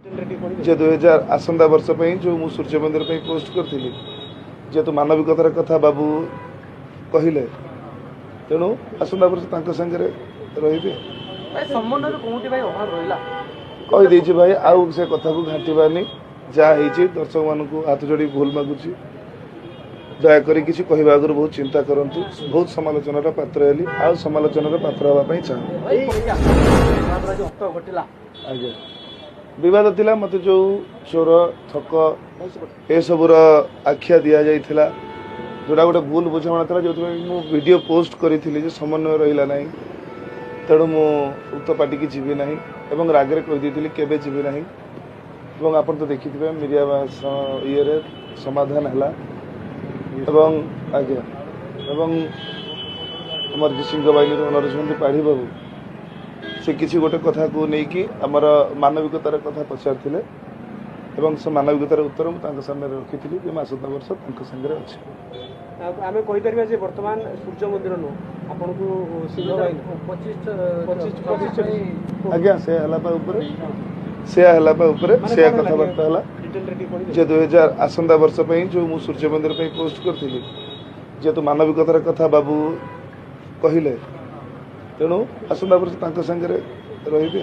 जे 2000 आसंदा वर्ष जो मु सूर्य मंदिर पोस्ट करी जेहेतु मानविकतार कथा बाबू कहले तेणु आसंदा वर्ष संगे रही कहीदे भाई आउ से कथा को घाटवानी जहाँ दर्शक मान हाथ जोड़ी भूल मागुची दयाकोरी किसी कहवा आगु बहुत चिंता करूँ बहुत समालोचनार पात्र हेली आउ समालोचनार पात्र हाँपाई चाहे आज्ञा विवाद थिला मत जो चोर थक ए सबूर आख्या दि जाइथिला जोड़ा गोटे भूल बुझाणा था जो वीडियो पोस्ट करी समन्वय रहा ना तेणु मु उक्त पार्टी की जीवी ना एवं रागरे कहीदी केबे जीवी ना एवं आप तो देखिए मीडिया ये समाधान है एवं आज्ञा एवं आमर सिंह बाहिनी नरसिंह पाढ़ी बाबू से किसी गोटे कथा को लेकिन आमर मानविकतार कथा पचार एवं से मानविकतार उत्तर मुझे सामने रखी जो आसंता वर्ष सागर अच्छे आम कहीपर जे बर्तमान सूर्य मंदिर नु आपन को सिंह बाहिनी 25 आज्ञा से से कथबार्ता है जे 2000 आसंदा वर्ष जो मु सूर्य मंदिर पोस्ट करी जेहेतु मानविकतार कथा बाबू कहले तेणु आसंदा वर्ष संगे रही